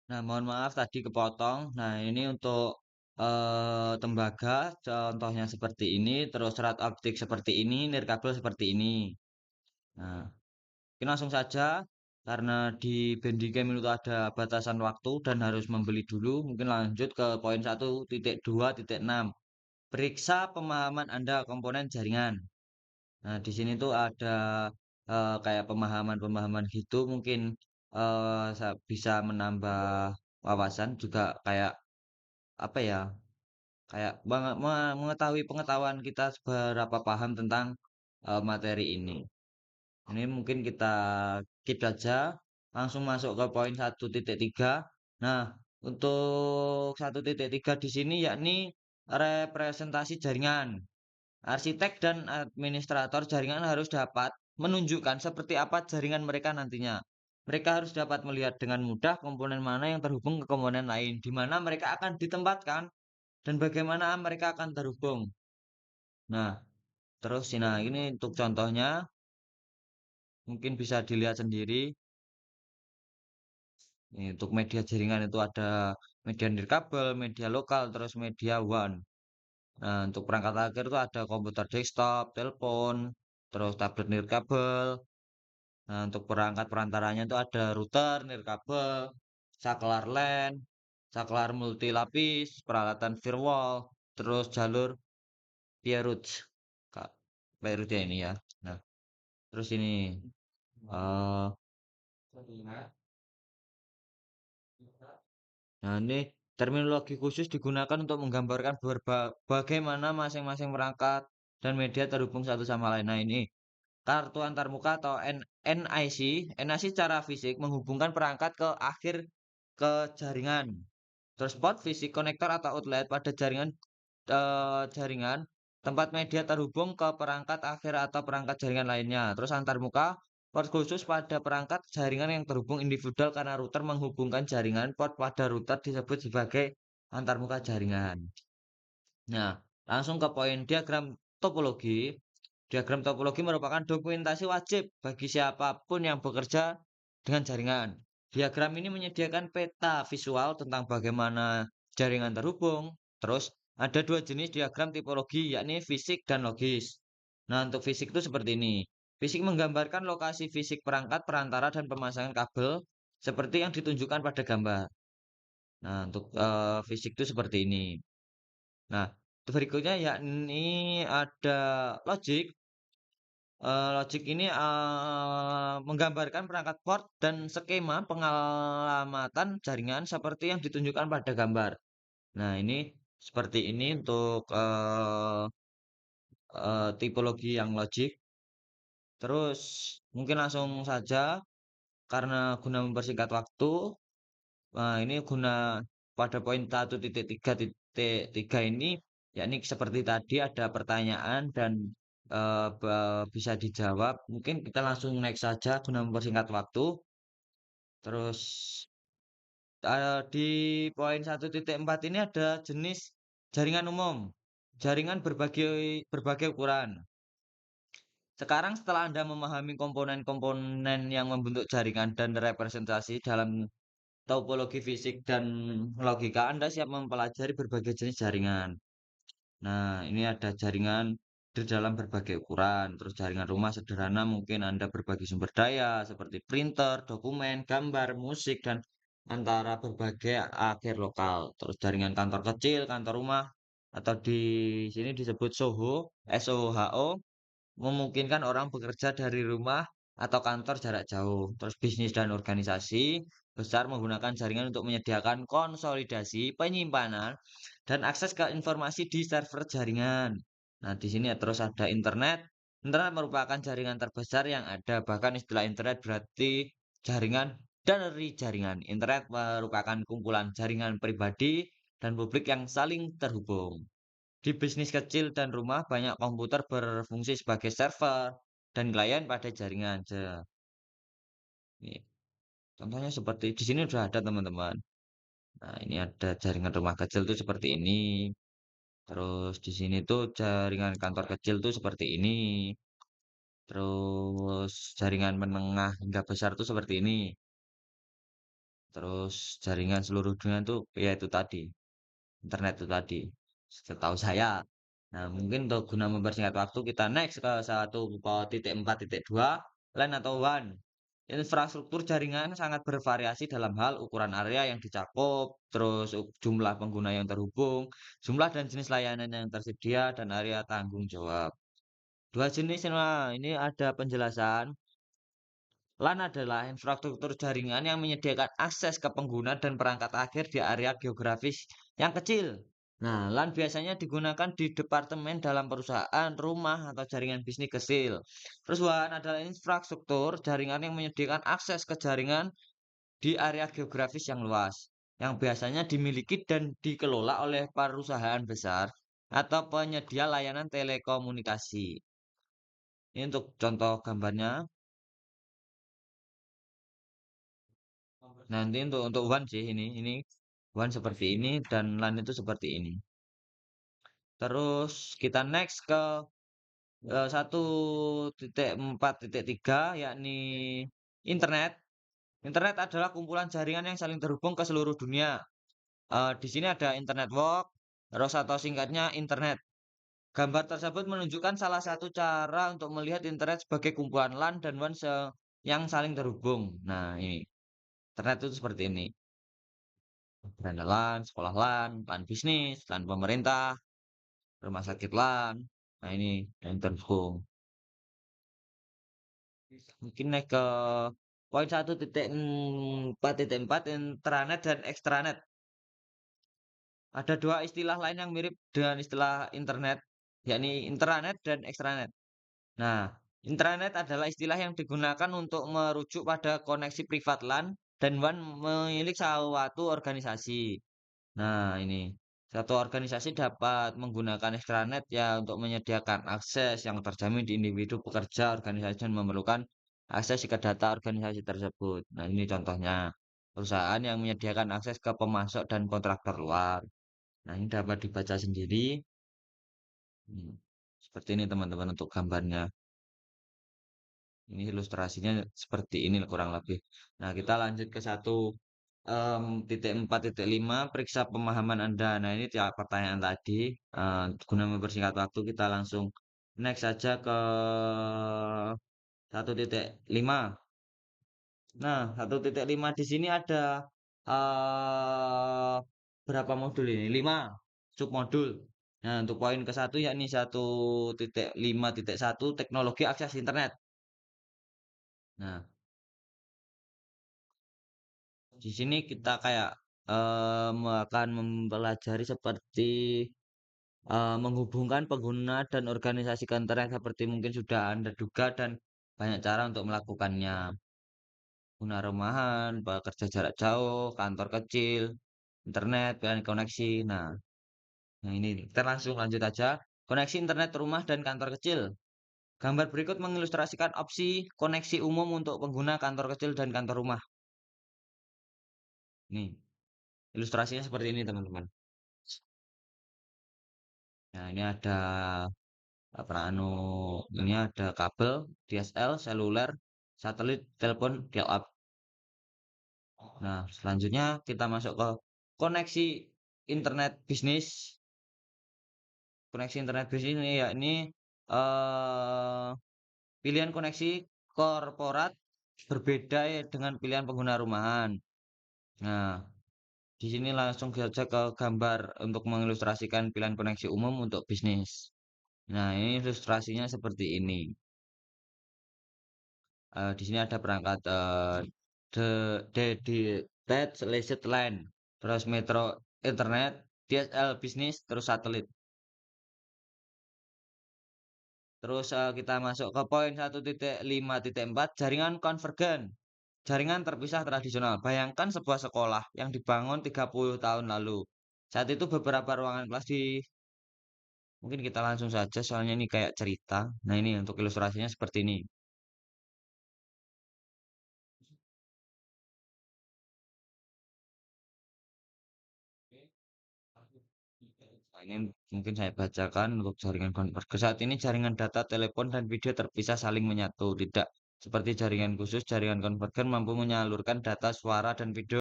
Nah, mohon maaf tadi kepotong. Nah, ini untuk tembaga contohnya seperti ini, terus serat optik seperti ini, nirkabel seperti ini. Nah, mungkin langsung saja karena di Bendigem itu ada batasan waktu dan harus membeli dulu. Mungkin lanjut ke poin 1.2.6. Periksa pemahaman Anda komponen jaringan. Nah, di sini tuh ada kayak pemahaman-pemahaman gitu mungkin bisa menambah wawasan juga kayak apa ya? Kayak mengetahui pengetahuan kita seberapa paham tentang materi ini. Ini mungkin kita skip saja, langsung masuk ke poin 1.3. Nah, untuk 1.3 di sini yakni representasi jaringan. Arsitek dan administrator jaringan harus dapat menunjukkan seperti apa jaringan mereka nantinya. Mereka harus dapat melihat dengan mudah komponen mana yang terhubung ke komponen lain, di mana mereka akan ditempatkan dan bagaimana mereka akan terhubung. Nah, terus nah ini untuk contohnya mungkin bisa dilihat sendiri. Ini untuk media jaringan itu ada media nirkabel, media lokal, terus media WAN. Nah, untuk perangkat akhir itu ada komputer desktop, telepon, terus tablet nirkabel. Nah, untuk perangkat perantaranya itu ada router, nirkabel, saklar LAN, saklar multilapis, peralatan firewall, terus jalur peerage. Kak, peerage ya ini ya. Nah, terus ini eh nah, ini terminologi khusus digunakan untuk menggambarkan bagaimana masing-masing perangkat dan media terhubung satu sama lain. Nah, ini kartu antarmuka atau NIC. NIC secara fisik menghubungkan perangkat ke akhir ke jaringan. Terus port fisik konektor atau outlet pada jaringan tempat media terhubung ke perangkat akhir atau perangkat jaringan lainnya. Terus antarmuka port khusus pada perangkat jaringan yang terhubung individual karena router menghubungkan jaringan. Port pada router disebut sebagai antarmuka jaringan. Nah, langsung ke poin diagram topologi. Diagram topologi merupakan dokumentasi wajib bagi siapapun yang bekerja dengan jaringan. Diagram ini menyediakan peta visual tentang bagaimana jaringan terhubung. Terus ada dua jenis diagram tipologi, yakni fisik dan logis. Nah, untuk fisik itu seperti ini. Fisik menggambarkan lokasi fisik perangkat, perantara, dan pemasangan kabel seperti yang ditunjukkan pada gambar. Nah, untuk fisik itu seperti ini. Nah, berikutnya yakni ada logik. Logik ini menggambarkan perangkat port dan skema pengalamatan jaringan seperti yang ditunjukkan pada gambar. Nah, ini seperti ini untuk tipologi yang logik. Terus mungkin langsung saja karena guna mempersingkat waktu. Ini guna pada poin 1.3.3 ini, yakni seperti tadi ada pertanyaan dan bisa dijawab. Mungkin kita langsung next saja guna mempersingkat waktu. Terus di poin 1.4 ini ada jenis jaringan umum, jaringan berbagai berbagai ukuran. Sekarang setelah Anda memahami komponen-komponen yang membentuk jaringan dan representasi dalam topologi fisik dan logika, Anda siap mempelajari berbagai jenis jaringan. Nah, ini ada jaringan di dalam berbagai ukuran. Terus jaringan rumah sederhana mungkin Anda berbagi sumber daya seperti printer, dokumen, gambar, musik, dan antara berbagai akhir lokal. Terus jaringan kantor kecil, kantor rumah, atau di sini disebut SOHO, memungkinkan orang bekerja dari rumah atau kantor jarak jauh. Terus bisnis dan organisasi besar menggunakan jaringan untuk menyediakan konsolidasi, penyimpanan, dan akses ke informasi di server jaringan. Nah, di sini ya terus ada internet. Internet merupakan jaringan terbesar yang ada. Bahkan istilah internet berarti jaringan dari jaringan. Internet merupakan kumpulan jaringan pribadi dan publik yang saling terhubung. Di bisnis kecil dan rumah, banyak komputer berfungsi sebagai server dan klien pada jaringan. Nih, contohnya seperti di sini sudah ada teman-teman. Nah, ini ada jaringan rumah kecil tuh seperti ini. Terus di sini tuh jaringan kantor kecil tuh seperti ini. Terus jaringan menengah hingga besar tuh seperti ini. Terus jaringan seluruh dunia itu ya itu tadi, internet itu tadi, setahu saya. Nah, mungkin untuk guna mempersingkat waktu kita next ke 1.4.2 LAN atau WAN. Infrastruktur jaringan sangat bervariasi dalam hal ukuran area yang dicakup, terus jumlah pengguna yang terhubung, jumlah dan jenis layanan yang tersedia, dan area tanggung jawab. Dua jenis, nah ini ada penjelasan. LAN adalah infrastruktur jaringan yang menyediakan akses ke pengguna dan perangkat akhir di area geografis yang kecil. Nah, LAN biasanya digunakan di departemen dalam perusahaan, rumah, atau jaringan bisnis kecil. Terus WAN adalah infrastruktur jaringan yang menyediakan akses ke jaringan di area geografis yang luas, yang biasanya dimiliki dan dikelola oleh perusahaan besar atau penyedia layanan telekomunikasi. Ini untuk contoh gambarnya. Nanti untuk WAN sih ini WAN seperti ini dan LAN itu seperti ini. Terus kita next ke 1.4.3 yakni internet. Internet adalah kumpulan jaringan yang saling terhubung ke seluruh dunia. Di sini ada internet walk, terus atau singkatnya internet. Gambar tersebut menunjukkan salah satu cara untuk melihat internet sebagai kumpulan LAN dan WAN yang saling terhubung. Nah, ini internet itu seperti ini. Beranda LAN, sekolah LAN, LAN bisnis, LAN pemerintah, rumah sakit LAN. Nah, ini yang terhubung. Mungkin naik ke poin 1.4.4 intranet dan extranet. Ada dua istilah lain yang mirip dengan istilah internet, yakni intranet dan extranet. Nah, intranet adalah istilah yang digunakan untuk merujuk pada koneksi privat LAN dan WAN milik suatu organisasi. Nah, ini satu organisasi dapat menggunakan extranet ya untuk menyediakan akses yang terjamin di individu pekerja organisasi dan memerlukan akses ke data organisasi tersebut. Nah, ini contohnya perusahaan yang menyediakan akses ke pemasok dan kontraktor luar. Nah, ini dapat dibaca sendiri. Hmm, seperti ini teman-teman untuk gambarnya. Ini ilustrasinya seperti ini kurang lebih. Nah, kita lanjut ke 1.4.5 periksa pemahaman Anda. Nah, ini tiap pertanyaan tadi. Guna mempersingkat waktu, kita langsung next saja ke 1.5. Nah, 1.5 di sini ada eh berapa modul ini? 5 submodul. Nah, untuk poin ke satu yakni 1.5.1 teknologi akses internet. Nah, di sini kita kayak akan mempelajari seperti menghubungkan pengguna dan organisasi ke internet seperti mungkin sudah Anda duga dan banyak cara untuk melakukannya. Guna rumahan, bekerja jarak jauh, kantor kecil, internet, dan koneksi. Nah, ini kita langsung lanjut aja. Koneksi internet rumah dan kantor kecil. Gambar berikut mengilustrasikan opsi koneksi umum untuk pengguna kantor kecil dan kantor rumah. Nih, ilustrasinya seperti ini, teman-teman. Nah, ini ada apa ini ada kabel DSL, seluler, satelit, telepon, dial-up. Nah, selanjutnya kita masuk ke koneksi internet bisnis. Koneksi internet bisnis ini yakni eh pilihan koneksi korporat berbeda ya dengan pilihan pengguna rumahan. Nah, di sini langsung saja ke gambar untuk mengilustrasikan pilihan koneksi umum untuk bisnis. Nah, ini ilustrasinya seperti ini. Di sini ada perangkat de dedicated licensed line, terus metro internet, DSL bisnis, terus satelit. Terus kita masuk ke poin 1.5.4 jaringan konvergen. Jaringan terpisah tradisional. Bayangkan sebuah sekolah yang dibangun 30 tahun lalu. Saat itu beberapa ruangan kelas mungkin kita langsung saja soalnya ini kayak cerita. Nah, ini untuk ilustrasinya seperti ini. Nah, ini mungkin saya bacakan untuk jaringan konvergen. Saat ini jaringan data, telepon, dan video terpisah saling menyatu. Tidak seperti jaringan khusus, jaringan konvergen mampu menyalurkan data, suara, dan video